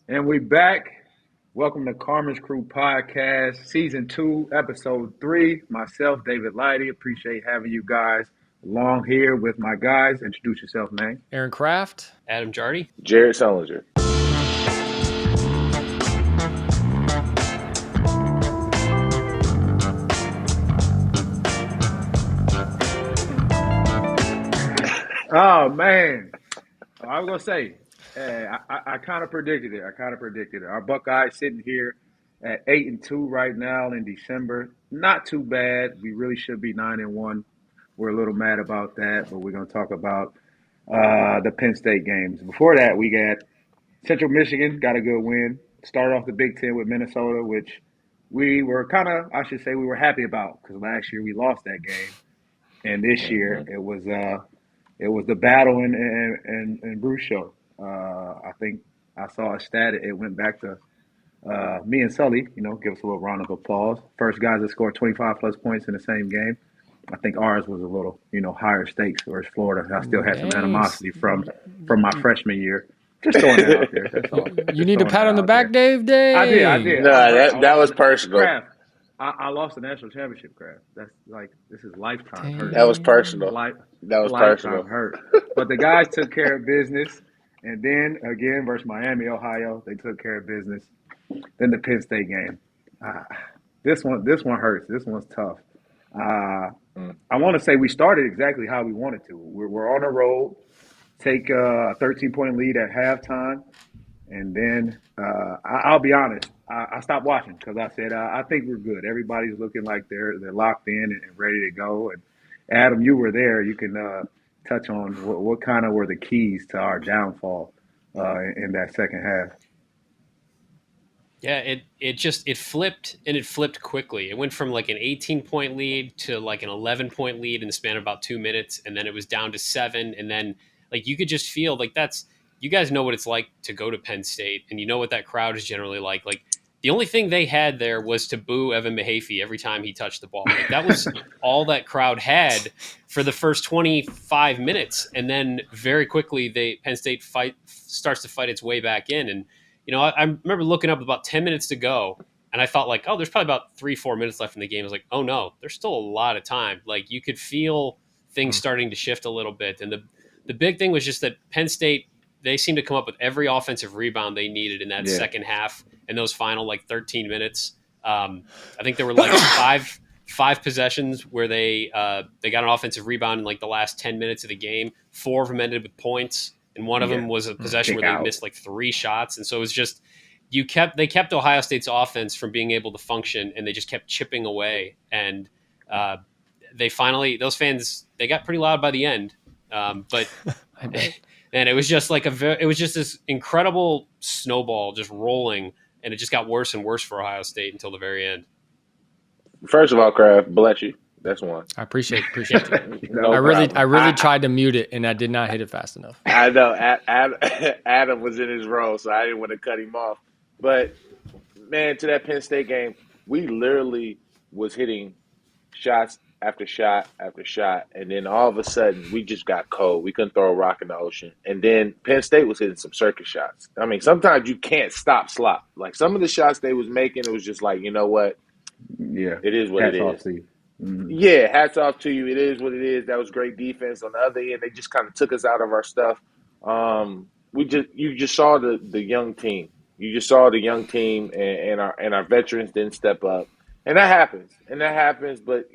And we back. Welcome to Carmen's Crew Podcast, Season 2, Episode 3. Myself, David Lighty. Appreciate having you guys along here with my guys. Introduce yourself, man. Aaron Kraft. Adam Jardy. Jared Sullinger. Oh, man. I was going to say, I kind of predicted it. Our Buckeyes sitting here at 8-2 right now in December. Not too bad. We really should be 9-1. We're a little mad about that, but we're going to talk about the Penn State games. Before that, we got Central Michigan, got a good win. Started off the Big Ten with Minnesota, which we were we were happy about because last year we lost that game. And this year it was the battle and Bruce show. I think I saw a stat. It went back to me and Sully. Give us a little round of applause. First guys that scored 25 plus points in the same game. I think ours was a little, higher stakes. Whereas Florida, I still had some animosity from my freshman year. Just throwing it out there. That's all. You need a pat on the back, Dave. I did. No, that was personal. Kraft. I lost the national championship, Kraft. That's this is lifetime hurt. That was personal. That was personal. Hurt. But the guys took care of business, and then again versus Miami, Ohio, they took care of business. Then the Penn State game. This one hurts. This one's tough. I want to say we started exactly how we wanted to. We're on a roll, take a 13-point lead at halftime, and then I'll be honest, I stopped watching because I said I think we're good. Everybody's looking like they're locked in and ready to go. And Adam, you were there. You can touch on what kind of were the keys to our downfall in that second half. Yeah, it flipped, and it flipped quickly. It went from like an 18-point lead to like an 11-point lead in the span of about 2 minutes, and then it was down to 7, and then like you could just feel like you guys know what it's like to go to Penn State, and you know what that crowd is generally like. Like the only thing they had there was to boo Evan Mahaffey every time he touched the ball. Like that was all that crowd had for the first 25 minutes, and then very quickly Penn State starts to fight its way back in. And I remember looking up about 10 minutes to go, and I thought like, oh, there's probably about 3-4 minutes left in the game. I was like, oh no, there's still a lot of time. Like you could feel things starting to shift a little bit. And the big thing was just that Penn State, they seemed to come up with every offensive rebound they needed in that second half in those final like 13 minutes. I think there were like five possessions where they got an offensive rebound in like the last 10 minutes of the game. 4 of them ended with points. And one of them was a possession where they missed like 3 shots. And so it was just, they kept Ohio State's offense from being able to function, and they just kept chipping away. And those fans, they got pretty loud by the end. But and it was just like it was just this incredible snowball just rolling, and it just got worse and worse for Ohio State until the very end. First of all, Kraft, bless you. That's one. I appreciate it. I really tried to mute it, and I did not hit it fast enough. I know Adam was in his role, so I didn't want to cut him off. But man, to that Penn State game, we literally was hitting shots after shot after shot, and then all of a sudden we just got cold. We couldn't throw a rock in the ocean, and then Penn State was hitting some circus shots. I mean, sometimes you can't stop slop. Like some of the shots they was making, it was just like, you know what? Yeah, it is what it is. Mm-hmm. Yeah, hats off to you. It is what it is. That was great defense. On the other end, they just kind of took us out of our stuff. You just saw the young team. You just saw the young team, and our veterans didn't step up, and that happens. But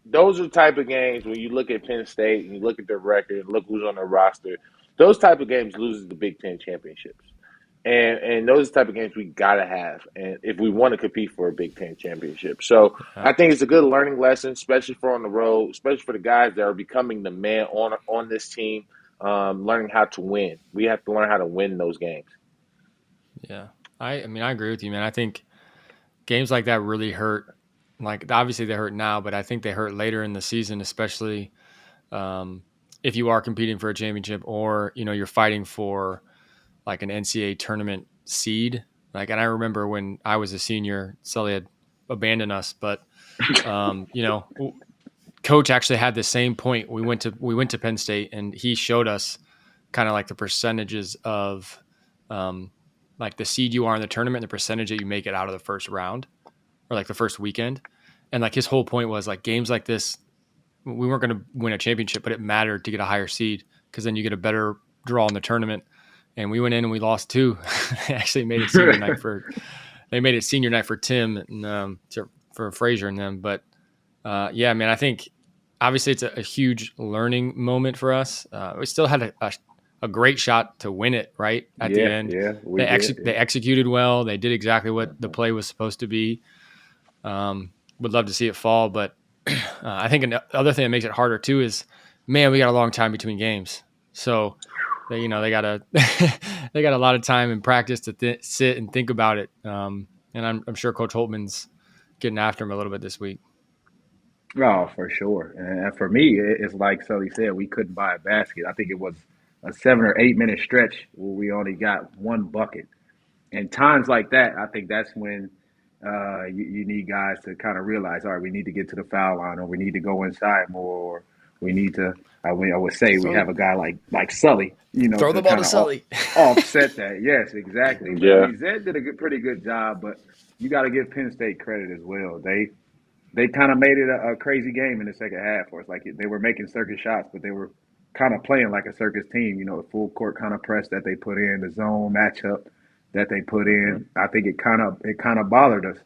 those are the type of games when you look at Penn State and you look at their record and look who's on their roster. Those type of games loses the Big Ten championships. And those are the type of games we got to have, and if we want to compete for a Big Ten championship. So I think it's a good learning lesson, especially for on the road, especially for the guys that are becoming the man on this team, learning how to win. We have to learn how to win those games. Yeah. I mean, I agree with you, man. I think games like that really hurt. Like, obviously they hurt now, but I think they hurt later in the season, especially if you are competing for a championship or, you're fighting for – like an NCAA tournament seed. Like, and I remember when I was a senior, Sully had abandoned us, but coach actually had the same point. We went to Penn State, and he showed us kind of like the percentages of like the seed you are in the tournament, and the percentage that you make it out of the first round or like the first weekend. And like his whole point was like games like this, we weren't going to win a championship, but it mattered to get a higher seed because then you get a better draw in the tournament. And we went in and we lost 2. They actually made it senior night for Tim and for Frazier and them. But yeah, man, I think obviously it's a huge learning moment for us. We still had a great shot to win it right at the end. Yeah, they executed well. They did exactly what the play was supposed to be. Would love to see it fall, but I think another thing that makes it harder too is, man, we got a long time between games. So they got they got a lot of time in practice to sit and think about it. And I'm sure Coach Holtman's getting after him a little bit this week. Oh, for sure. And for me, it's like Sully said, we couldn't buy a basket. I think it was a 7 or 8 minute stretch where we only got 1 bucket. And times like that, I think that's when you need guys to kind of realize, all right, we need to get to the foul line, or we need to go inside more, or we need to. I would say we have a guy like Sully, throw the ball to Sully, offset that. Yes, exactly. Yeah. Zed did a pretty good job, but you got to give Penn State credit as well. They kind of made it a crazy game in the second half for us. Like they were making circus shots, but they were kind of playing like a circus team. The full court kind of press that they put in, the zone matchup that they put in. I think it kind of bothered us.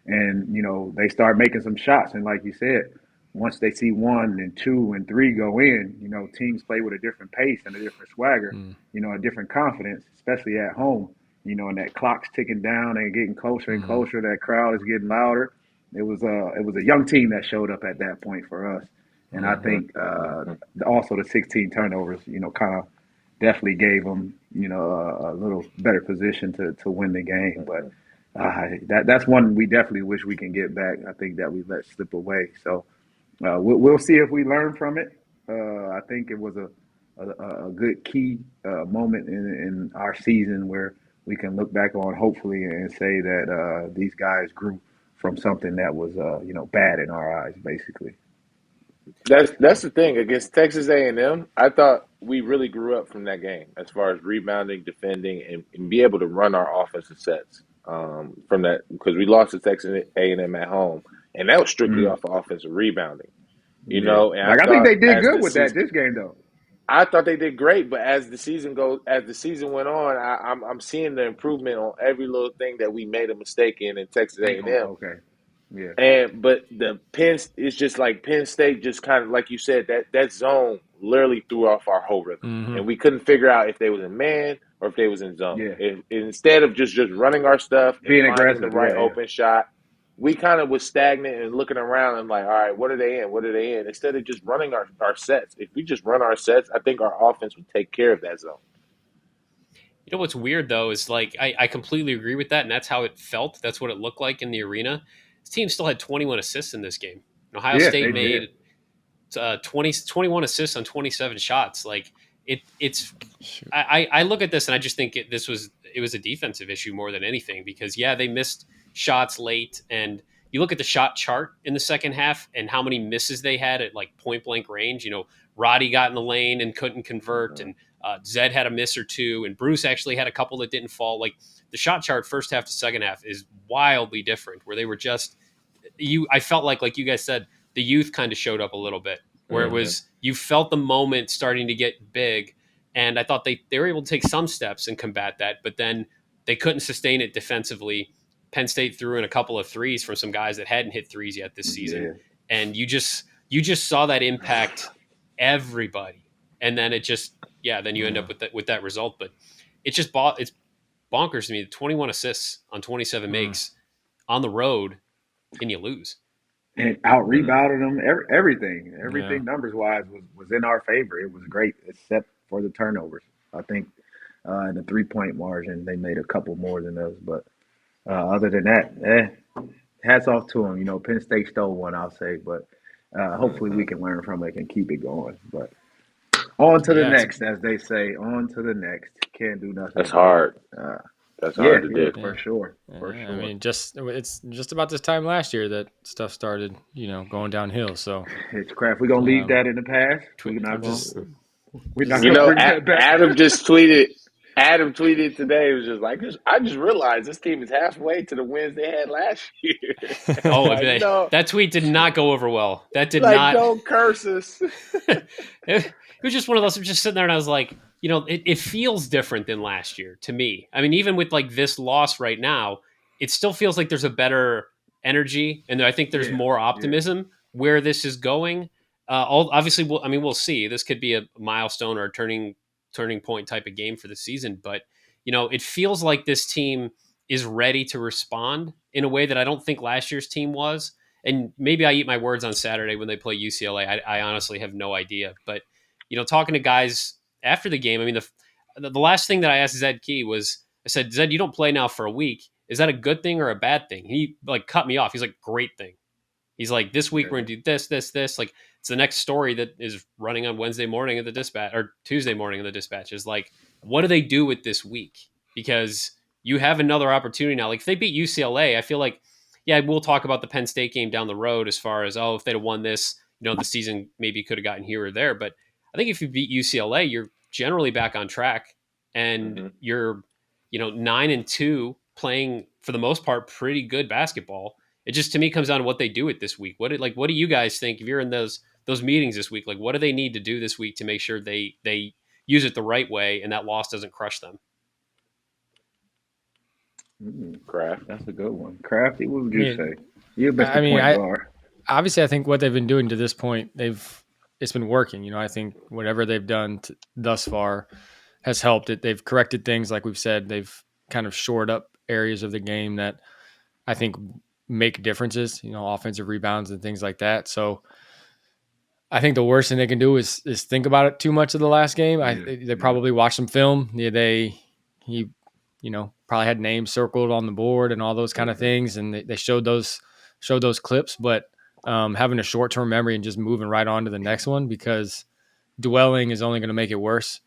And, they start making some shots. And like you said, once they see 1 and 2 and 3 go in, teams play with a different pace and a different swagger, a different confidence, especially at home, and that clock's ticking down and getting closer and closer. That crowd is getting louder. It was a young team that showed up at that point for us. And I think also the 16 turnovers, kind of definitely gave them, a little better position to win the game. But that's one we definitely wish we can get back. I think that we let slip away. So we'll see if we learn from it. I think it was a good key moment in our season where we can look back on, hopefully, and say that these guys grew from something that was, bad in our eyes, basically. That's the thing against Texas A&M. I thought we really grew up from that game as far as rebounding, defending, and be able to run our offensive sets from that, because we lost to Texas A&M at home, and that was strictly off of offensive rebounding. And I think they did good with that this game, though. I thought they did great, but as the season went on, I'm seeing the improvement on every little thing that we made a mistake in Texas A&M. Okay. Yeah. But it's just like Penn State, just kind of like you said, that zone literally threw off our whole rhythm, and we couldn't figure out if they was in man or if they was in zone. Yeah. Instead of just running our stuff, being and aggressive, the right open shot, we kind of was stagnant and looking around and like, all right, what are they in? What are they in? Instead of just running our sets. If we just run our sets, I think our offense would take care of that zone. What's weird, though, is like I completely agree with that, and that's how it felt. That's what it looked like in the arena. This team still had 21 assists in this game. Ohio State made 21 assists on 27 shots. Like I look at this and I just think it was a defensive issue more than anything, because they missed shots late, and you look at the shot chart in the second half and how many misses they had at like point blank range. Roddy got in the lane and couldn't convert, and Zed had a miss or 2, and Bruce actually had a couple that didn't fall. Like the shot chart first half to second half is wildly different, where they were just I felt like you guys said, the youth kind of showed up a little bit, where it was, you felt the moment starting to get big, and I thought they were able to take some steps and combat that, but then they couldn't sustain it defensively. Penn State threw in a couple of threes from some guys that hadn't hit threes yet this season, and you just saw that impact everybody, and then it just then you end up with that result. But it's just it's bonkers to me. 21 assists on 27 makes on the road, and you lose. And out rebounded them. Everything numbers wise was in our favor. It was great, except for the turnovers. I think in the 3-point margin they made a couple more than us, but other than that, hats off to them. Penn State stole one, I'll say, but hopefully we can learn from it and keep it going. But on to the next, as they say. On to the next. Can't do nothing. That's hard. That's hard to do. For sure. For sure. I mean, it's just about this time last year that stuff started, going downhill. So it's crap. We're gonna leave that in the past. We're not gonna bring that back. Adam just tweeted. Adam tweeted today. It was just like, I just realized this team is halfway to the wins they had last year. Oh, Like, no, that tweet did not go over well. That did like, not. don't curse us. It was just one of those. I'm just sitting there and I was like, it feels different than last year to me. I mean, even with like this loss right now, it still feels like there's a better energy, and I think there's Yeah, more yeah. optimism where this is going. Obviously, we'll see. This could be a milestone or a turning point type of game for the season, but it feels like this team is ready to respond in a way that I don't think last year's team was. And maybe I eat my words on Saturday when they play UCLA. I honestly have no idea. But talking to guys after the game, I mean, the last thing that I asked Zed Key was, I said, Zed, you don't play now for a week. Is that a good thing or a bad thing? He like cut me off. He's like, great thing. He's like, this week we're Yeah. gonna do this, this, this. Like, it's the next story that is running on Wednesday morning at the Dispatch or Tuesday morning in the Dispatch. Is like, what do they do with this week? Because you have another opportunity now. Like, if they beat UCLA, I feel like, yeah, we'll talk about the Penn State game down the road as far as, oh, if they'd have won this, the season maybe could have gotten here or there. But I think if you beat UCLA, you're generally back on track, and Mm-hmm. you're 9-2, playing for the most part pretty good basketball. It just, to me, comes down to what they do it this week. What do you guys think if you're in those meetings this week? Like, what do they need to do this week to make sure they use it the right way and that loss doesn't crush them? Craft. That's a good one. Crafty, what would I you mean, say? You're best I mean, point I guard. obviously I think what they've been doing to this point, it's been working. I think whatever they've done thus far has helped it. They've corrected things, like we've said. They've kind of shored up areas of the game that I think make differences. Offensive rebounds and things like that. So I think the worst thing they can do is think about it too much of the last game. Yeah, They yeah. probably watched some film. Yeah, he probably had names circled on the board and all those kind of things, and they showed those clips. But having a short term memory and just moving right on to the next one, because dwelling is only going to make it worse.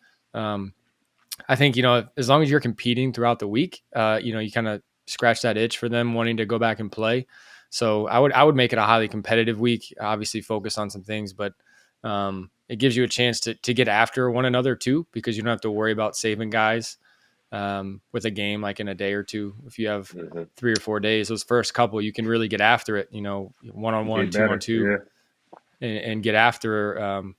I think as long as you're competing throughout the week, you kind of scratch that itch for them wanting to go back and play. So I would make it a highly competitive week. Obviously, focus on some things, but it gives you a chance to get after one another too, because you don't have to worry about saving guys with a game like in a day or two. If you have 3 or 4 days, those first couple, you can really get after it. 1-on-1, Get better. 2-on-2, and get after.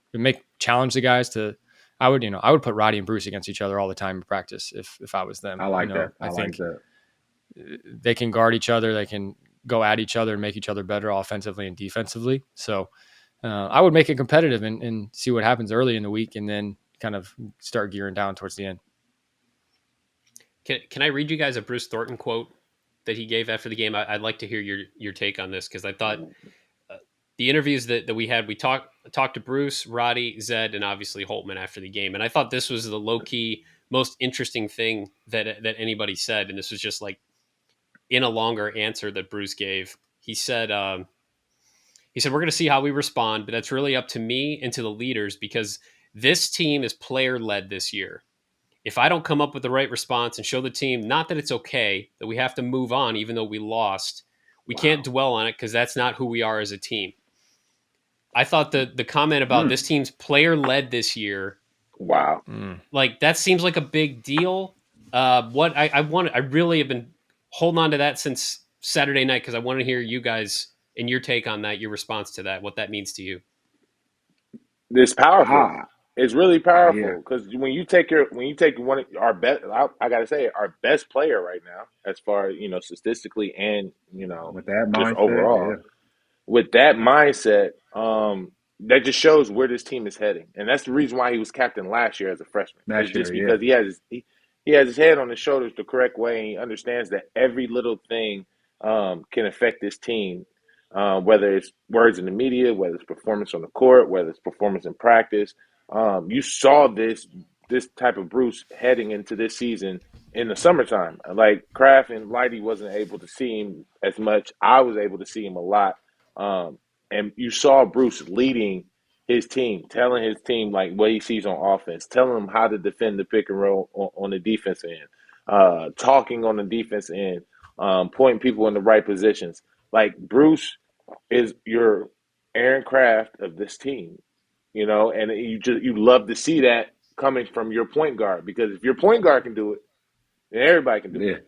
Challenge the guys to. I would put Roddy and Bruce against each other all the time in practice if I was them. I like that. I think like that. they can guard each other. They can go at each other and make each other better offensively and defensively. So I would make it competitive and see what happens early in the week, and then kind of start gearing down towards the end. Can I read you guys a Bruce Thornton quote that he gave after the game? I'd like to hear your take on this, because I thought the interviews that we had, we talked to Bruce, Roddy, Zed, and obviously Holtman after the game, and I thought this was the low key most interesting thing that anybody said, and this was just like in a longer answer that Bruce gave. He said we're going to see how we respond, but that's really up to me and to the leaders, because this team is player led this year. If I don't come up with the right response and show the team, not that it's okay, that we have to move on even though we lost, we can't dwell on it, because that's not who we are as a team. I thought the comment about this team's player led this year, Wow. like that seems like a big deal. I really have been holding on to that since Saturday night, because I want to hear you guys and your take on that, your response to that, what that means to you. It's powerful. It's really powerful, Yeah. because when you take one of our best, I gotta say, our best player right now, as far as statistically and With that just mindset, overall, yeah. with that mindset, that just shows where this team is heading, and that's the reason why he was captain last year as a freshman. It's just because he has his head on his shoulders the correct way, and he understands that every little thing can affect this team, whether it's words in the media, whether it's performance on the court, whether it's performance in practice. You saw this type of Bruce heading into this season in the summertime. Like Kraft and Lighty wasn't able to see him as much. I was able to see him a lot. And you saw Bruce leading his team, telling his team like what he sees on offense, telling them how to defend the pick and roll on the defense end, talking on the defense end, pointing people in the right positions. Like Bruce is your Aaron Kraft of this team, and you love to see that coming from your point guard, because if your point guard can do it, then everybody can do it.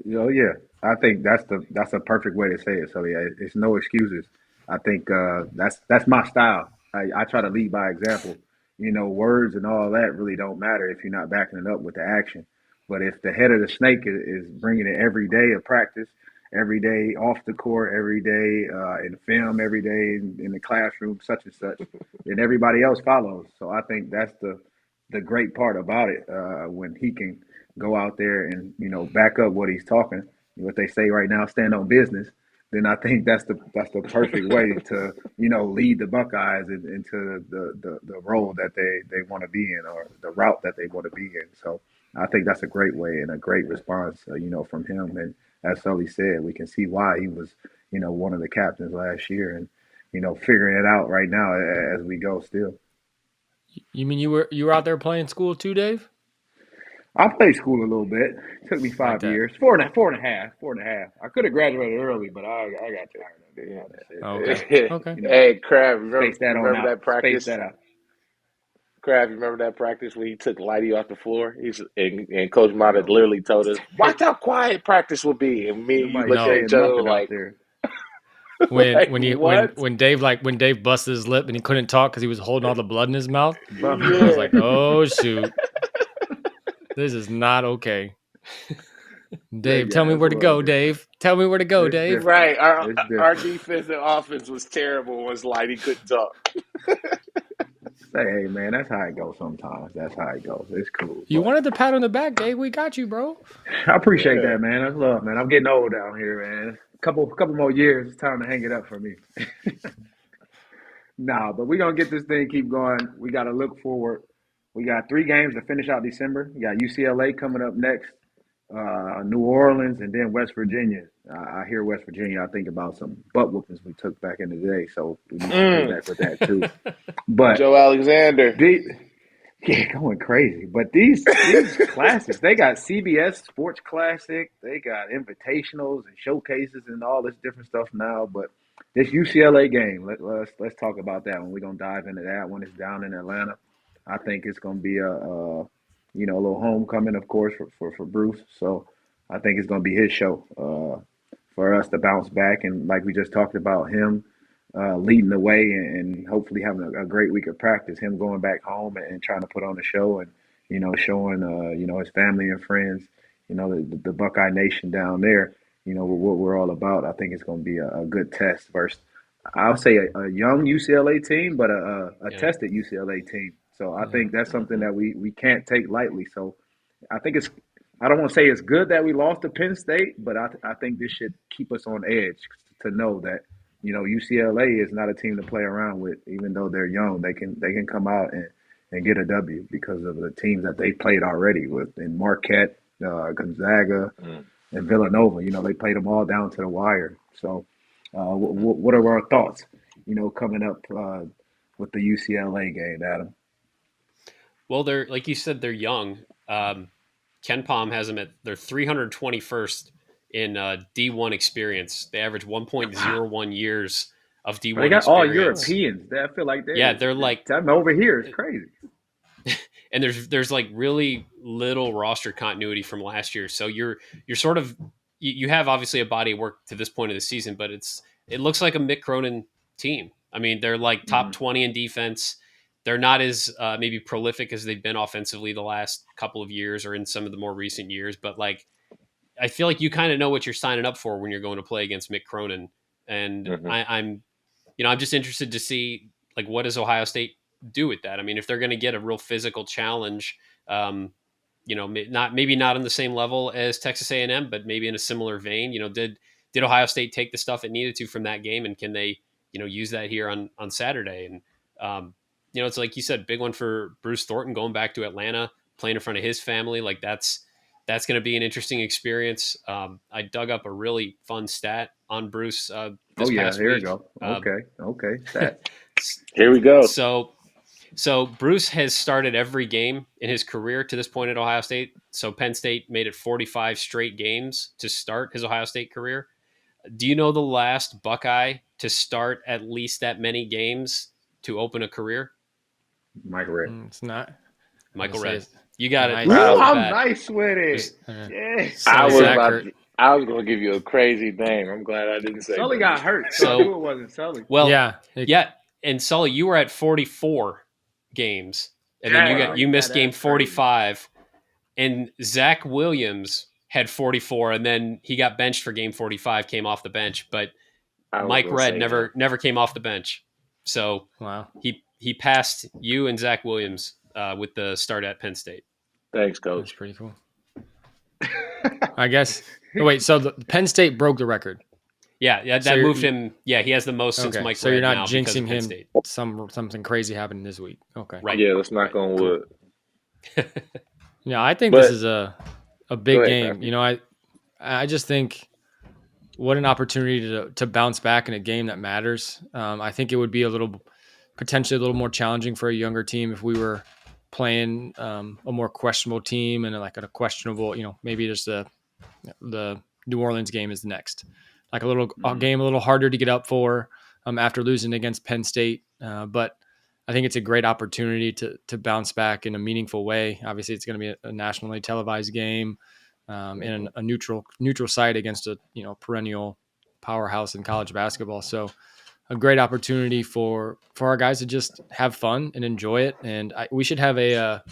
Yeah. I think that's a perfect way to say it. So yeah, it's no excuses. I think that's my style. I try to lead by example. Words and all that really don't matter if you're not backing it up with the action. But if the head of the snake is bringing it every day of practice, every day off the court, every day in film, every day in the classroom, such and such, then everybody else follows. So I think that's the great part about it when he can go out there and back up what he's talking, what they say right now, stand on business. Then I think that's the perfect way to lead the Buckeyes into the role that they want to be in, or the route that they want to be in. So I think that's a great way and a great response, from him. And as Sully said, we can see why he was one of the captains last year, and figuring it out right now as we go still. You mean you were out there playing school too, Dave? I played school a little bit. It took me 5 that. years, four and a half. I could have graduated early, but I got tired of it. Okay. Okay. Hey, Crab, Space that remember out. that practice? Space that out. Crab, you remember that practice when he took Lighty off the floor? And Coach Mata literally told us, "Watch how quiet practice will be." And me and you looked at each other like, when Dave busted his lip and he couldn't talk because he was holding all the blood in his mouth. I was like, oh shoot, this is not okay. Dave, tell me where to go, Dave. Tell me where to go, Dave. Right, our defense and offense was terrible once Lighty couldn't talk. Hey man, that's how it goes sometimes. That's how it goes. It's cool. You wanted the pat on the back, Dave. We got you, bro. I appreciate that, man. That's love, man. I'm getting old down here, man. Couple more years, it's time to hang it up for me. Nah, but we're gonna get this thing keep going. We gotta look forward. We got 3 games to finish out December. We got UCLA coming up next, New Orleans, and then West Virginia. I hear West Virginia, I think about some butt whoopings we took back in the day, so we need to go back with that too. But Joe Alexander. Going crazy. But these classics, they got CBS Sports Classic, they got invitationals and showcases and all this different stuff now. But this UCLA game, let's talk about that one. We're gonna dive into that one. It's down in Atlanta. I think it's gonna be a little homecoming, of course, for Bruce. So I think it's gonna be his show for us to bounce back, and like we just talked about, him leading the way and hopefully having a great week of practice, him going back home and trying to put on a show and, showing, his family and friends, the Buckeye Nation down there, what we're all about. I think it's going to be a good test versus, I'll say a young UCLA team, but a tested UCLA team. So I think that's something that we can't take lightly. So I think I don't want to say it's good that we lost to Penn State, but I think this should keep us on edge to know that, UCLA is not a team to play around with. Even though they're young, they can come out and get a W because of the teams that they played already with in Marquette, Gonzaga, and Villanova. They played them all down to the wire. So, what are our thoughts? Coming up with the UCLA game, Adam. Well, they're like you said, they're young. Ken Pom has them at their 321st in D1 experience. They average 1.01 years of D1 they got experience. all Europeans. I feel like they're like over here. It's crazy. And there's like really little roster continuity from last year. So you're sort of you have obviously a body of work to this point of the season, but it looks like a Mick Cronin team. I mean, they're like top 20 in defense. They're not as maybe prolific as they've been offensively the last couple of years or in some of the more recent years, but like I feel like you kind of know what you're signing up for when you're going to play against Mick Cronin. And I'm just interested to see like what does Ohio State do with that? I mean, if they're going to get a real physical challenge, maybe not on the same level as Texas A&M, but maybe in a similar vein. Did Ohio State take the stuff it needed to from that game, and can they use that here on Saturday? And it's like you said, big one for Bruce Thornton going back to Atlanta, playing in front of his family. Like that's going to be an interesting experience. I dug up a really fun stat on Bruce this past here week. We go. Okay. Stat. Here we go. So Bruce has started every game in his career to this point at Ohio State. So Penn State made it 45 straight games to start his Ohio State career. Do you know the last Buckeye to start at least that many games to open a career? Mike Ray. It's not. Michael Say Redd. it's You got nice. it. Right Ooh, off the I'm bat. nice with it. Just, Yeah. Sully Zach. I was going to give you a crazy name. I'm glad I didn't say Sully that. got hurt, so I So- knew it wasn't Sully. Well, Yeah. and Sully, you were at 44 games, and then Wow. you missed Yeah, game that's crazy. 45, and Zach Williams had 44, and then he got benched for game 45, came off the bench, but I was Mike gonna Redd say never came off the bench, so Wow. he passed you and Zach Williams with the start at Penn State. Thanks, That's Coach. pretty cool. I guess. Oh, wait, so the Penn State broke the record. Yeah, that So moved him. Yeah, he has the most since Okay, Mike so Redd you're now not because of jinxing Penn him. State. Something crazy happened this week. Okay. Right. Yeah, let's knock on wood. Yeah, I think But- this is a big Go ahead, game. Matthew. You know, I just think what an opportunity to bounce back in a game that matters. I think it would be potentially a little more challenging for a younger team if we were playing a more questionable team and like a questionable, maybe just the New Orleans game is the next, like a game a little harder to get up for after losing against Penn State. But I think it's a great opportunity to bounce back in a meaningful way. Obviously, it's going to be a nationally televised game in a neutral site against a perennial powerhouse in college basketball. So a great opportunity for our guys to just have fun and enjoy it. And we should have a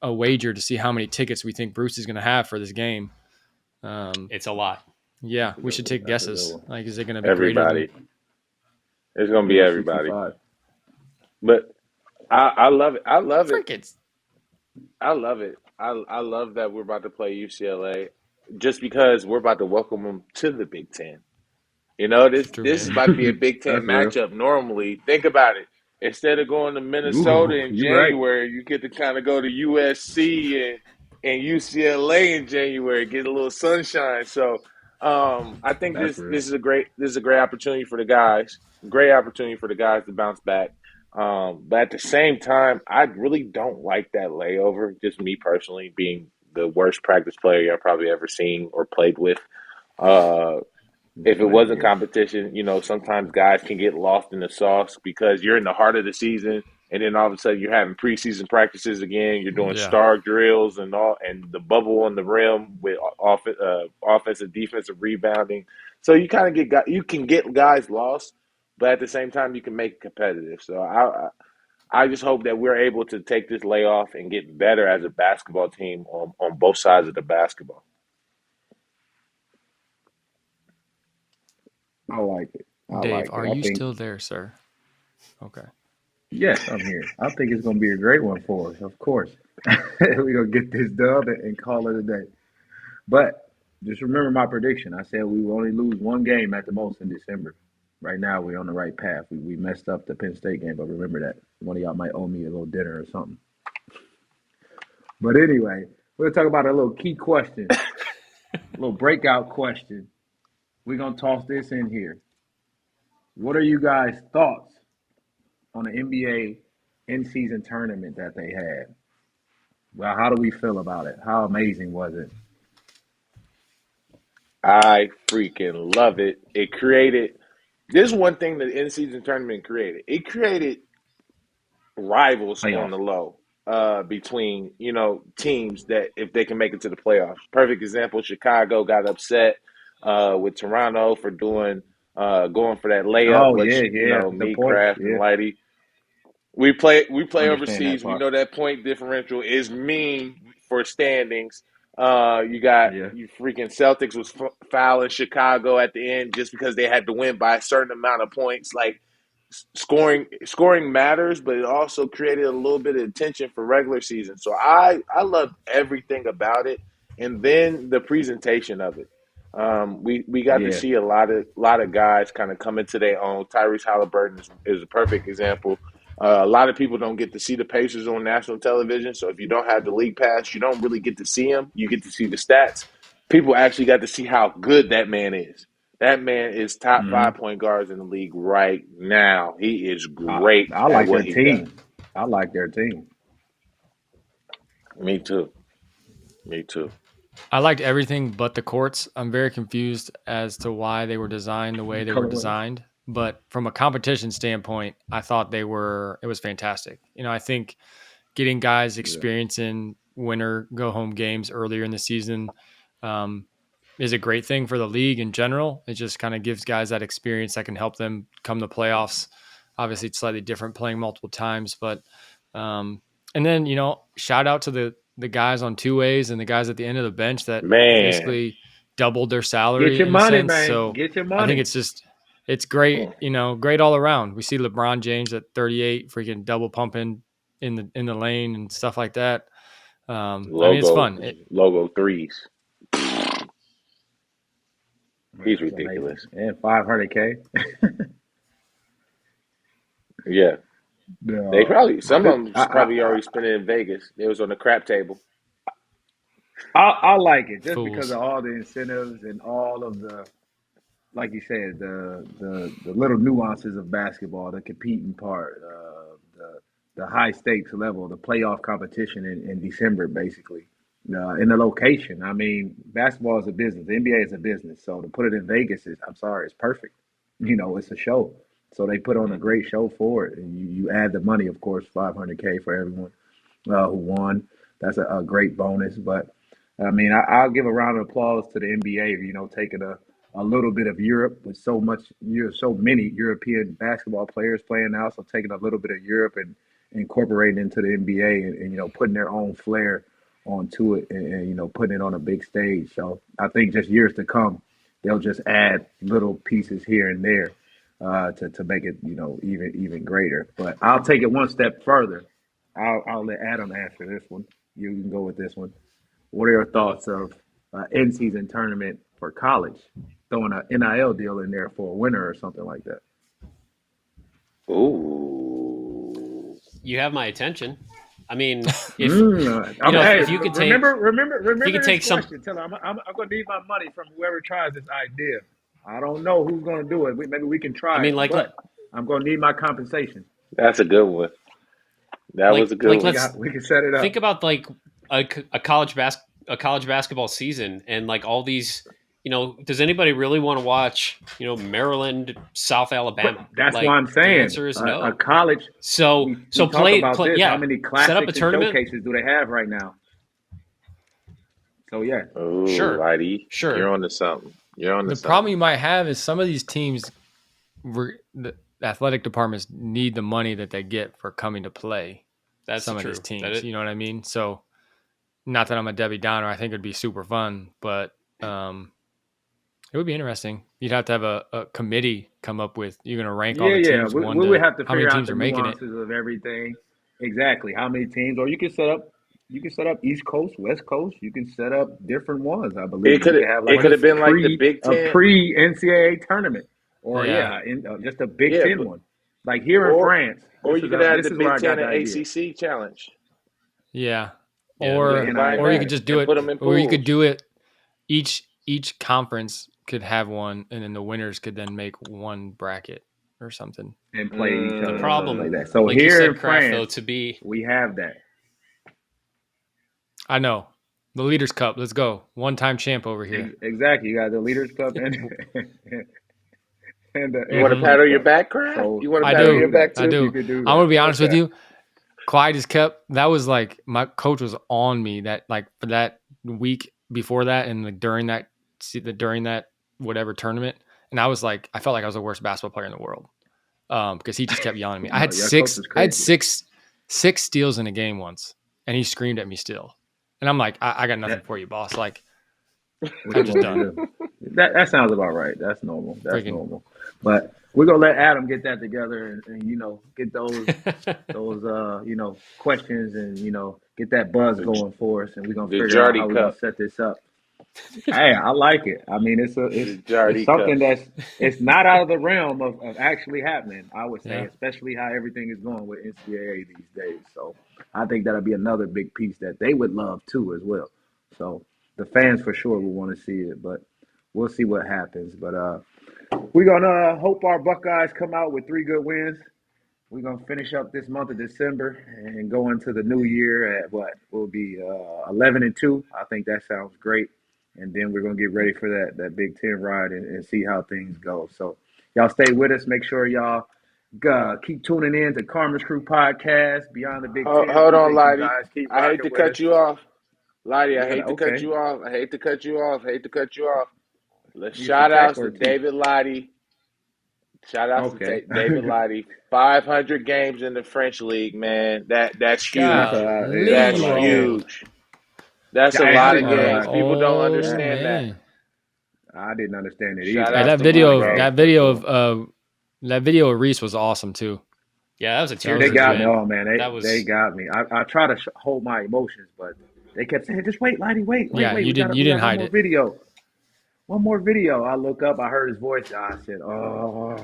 wager to see how many tickets we think Bruce is going to have for this game. It's a lot. Yeah, we should take That's a guesses. good one. Like, is it going to be Everybody. greater It's going to be everybody. 65. But I love it. I love than it. crickets? I love it. I love that we're about to play UCLA just because we're about to welcome them to the Big Ten. You know, this True, is man. about to be a Big Ten That's real. matchup. Normally, think about it. Instead of going to Minnesota Ooh, in you're right. January, you get to kind of go to USC and UCLA in January, get a little sunshine. So I think That's this real. this is a great opportunity for the guys. Great opportunity for the guys to bounce back. But at the same time, I really don't like that layover. Just me personally, being the worst practice player I've probably ever seen or played with. If it wasn't competition, sometimes guys can get lost in the sauce because you're in the heart of the season, and then all of a sudden you're having preseason practices again. You're doing Yeah. star drills and the bubble on the rim with offensive, defensive rebounding. So you kind of can get guys lost, but at the same time you can make it competitive. So I just hope that we're able to take this layoff and get better as a basketball team on both sides of the basketball. I like it. Dave, are I you think, still there, sir? Okay. Yes, I'm here. I think it's going to be a great one for us, of course. We're going to get this dub and call it a day. But just remember my prediction. I said we will only lose one game at the most in December. Right now, we're on the right path. We messed up the Penn State game, but remember that. One of y'all might owe me a little dinner or something. But anyway, we'll talk about a little key question, a little breakout question. We're going to toss this in here. What are you guys' thoughts on the NBA in-season tournament that they had? Well, how do we feel about it? How amazing was it? I freaking love it. It created this is one thing the in-season tournament created. It created rivals on the low between teams that if they can make it to the playoffs. Perfect example: Chicago got upset with Toronto for going for that layup. Oh, yeah. The me, points, Kraft, and yeah. Lighty. We play Understand overseas. that We part. know that point differential is mean for standings. You got Yeah. you freaking Celtics was fouling Chicago at the end just because they had to win by a certain amount of points. Like scoring matters, but it also created a little bit of tension for regular season. So I loved everything about it, and then the presentation of it. We got to Yeah. see a lot of guys kind of come into their own. Tyrese Halliburton is a perfect example. A lot of people don't get to see the Pacers on national television, so if you don't have the league pass, you don't really get to see them. You get to see the stats. People actually got to see how good that man is. That man is top 5 point guards in the league right now. He is great I at like their what he team. does. I like their team. Me too. I liked everything but the courts. I'm very confused as to why they were designed the way they were Colorway. designed. But from a competition standpoint, I thought it was fantastic. I think getting guys experiencing winter go home games earlier in the season is a great thing for the league in general. It just kind of gives guys that experience that can help them come to playoffs. Obviously, it's slightly different playing multiple times, but and then shout out to the guys on two ways and the guys at the end of the bench that Man, basically doubled their salary Get your in money, a sense. man. So Get your I think money. it's great, great all around. We see LeBron James at 38 freaking double pumping in the lane and stuff like that. I mean, it's fun. logo threes. He's That's amazing. ridiculous. And 500K. Yeah. No. They probably some of them probably already spent it in Vegas. It was on the crap table. I like it just Fools. because of all the incentives and all of the, like you said, the little nuances of basketball, the competing part, the high stakes level, the playoff competition in December, basically, in the location. I mean, basketball is a business. The NBA is a business. So to put it in Vegas I'm sorry, it's perfect. It's a show. So they put on a great show for it. And you add the money, of course, 500K for everyone who won. That's a great bonus. But I mean, I'll give a round of applause to the NBA, taking a little bit of Europe with so many European basketball players playing now. So taking a little bit of Europe and incorporating into the NBA and putting their own flair onto it and putting it on a big stage. So I think just years to come, they'll just add little pieces here and there to make it, even greater. But I'll take it one step further. I'll let Adam answer this one. You can go with this one. What are your thoughts of in-season tournament for college? Throwing an NIL deal in there for a winner or something like that. Ooh. You have my attention. I mean, if if you could take, remember you could take this question. Tell him I'm going to need my money from whoever tries this idea. I don't know who's going to do it. Maybe we can try. But I'm going to need my compensation. That's a good one. That was a good one. We can set it up. Think about like a college basketball season and like all these. Does anybody really want to watch, Maryland, South Alabama? But that's what I'm saying. The answer is no. A college. So play. Yeah. How many classics set up a and tournament? showcases do they have right now? So yeah. Ooh, sure. Lighty. Sure. You're on to something. The problem you might have is some of these teams, the athletic departments need the money that they get for coming to play. That's some true. of these teams. You know what I mean? So, not that I'm a Debbie Downer. I think it'd be super fun, but it would be interesting. You'd have to have a committee come up with. You're going to rank all the teams. We would have to figure out the making nuances of everything. Exactly, how many teams, or you can set up East Coast, West Coast. You can set up different ones. I believe it could have been like the Big Ten, a pre-NCAA tournament, or just a Big Ten one, like here in France. Or you could have the Big Ten and ACC challenge. Yeah, or you could just do it. Or you could do it. Each conference could have one, and then the winners could then make one bracket or something and play each other. The problem like that. So like here said, in France, though, we have that. I know. The Leaders Cup. Let's go. One-time champ over here. Exactly. You got the Leaders Cup and you want to pat on your back, Craig? You want to pat on your back too? I do. I'm going to be honest with you. Clyde is kept. That was like my coach was on me that like for that week before that and like during that whatever tournament, and I was like I felt like I was the worst basketball player in the world because he just kept yelling at me. I had six steals in a game once, and he screamed at me still, and I'm like I got nothing for you, boss. Like I'm just done. That sounds about right. That's normal. Normal. But we're gonna let Adam get that together and get those questions and get that buzz going for us, and we're gonna figure out how we're gonna set this up. Hey, I like it. I mean, it's something it's not out of the realm of actually happening. I would say, especially how everything is going with NCAA these days. So I think that'll be another big piece that they would love too as well. So the fans for sure will want to see it, but we'll see what happens. But we're gonna hope our Buckeyes come out with 3 good wins. We're gonna finish up this month of December and go into the new year at what will be 11-2. I think that sounds great. And then we're going to get ready for that Big Ten ride and see how things go. So y'all stay with us. Make sure y'all Keep tuning in to Karma's Crew podcast, Beyond the Big Ten. Hold on, Appreciate you Lighty. guys. Keep I hate rocking to with cut us. you off. Lighty, I Yeah, hate to cut okay. you off. I hate to cut you off. Hate to cut you off. Let's You shout for tech outs or to T? David Lighty. Shout outs Okay. to David Lighty. 500 games in the French league, man. That's huge. That's a lot. Golly, Yeah, That's that's a you lot of games. old. huge. That's a Yeah, lot you of You are games. are. People don't old, understand that. man. I didn't understand it Shout either. Hey, outs that to That's a lot video of of Monroe. games that for video sure. of that video of Reese was awesome too. Yeah, that was a That was They tearjerker, got me. man. Oh man, That was they got me. I try to hold my emotions, but they kept saying, "Just wait, Lighty, wait. Yeah, We you got didn't one hide more it. video. One more video." I look up. I heard his voice. I said, "Oh,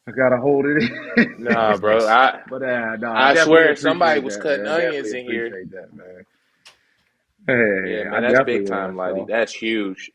I gotta hold it in." Nah, was bro. nice. But no, I I definitely swear somebody appreciate was that, cutting man. onions Definitely in here. appreciate that, man. Yeah, Hey, I man, that's definitely big time, was. Lighty. So That's huge.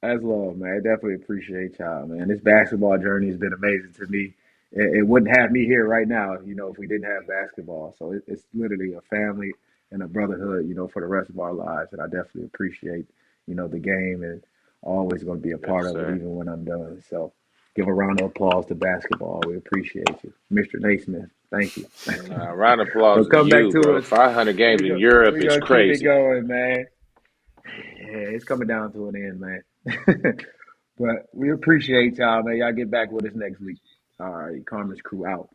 that's love, man. I definitely appreciate y'all, man. This basketball journey has been amazing to me. It wouldn't have me here right now, if we didn't have basketball. So it's literally a family and a brotherhood, for the rest of our lives. And I definitely appreciate, the game, and always going to be a Yes, part of it, sir. even when I'm done. So give a round of applause to basketball. We appreciate you, Mr. Naismith. Thank you. Round of applause So to come back you, to bro. us. 500 games We in go, Europe we is gonna keep it crazy. going, man. Yeah, it's coming down to an end, man. But we appreciate y'all, man. Y'all get back with us next week. All right, Karma's Crew out.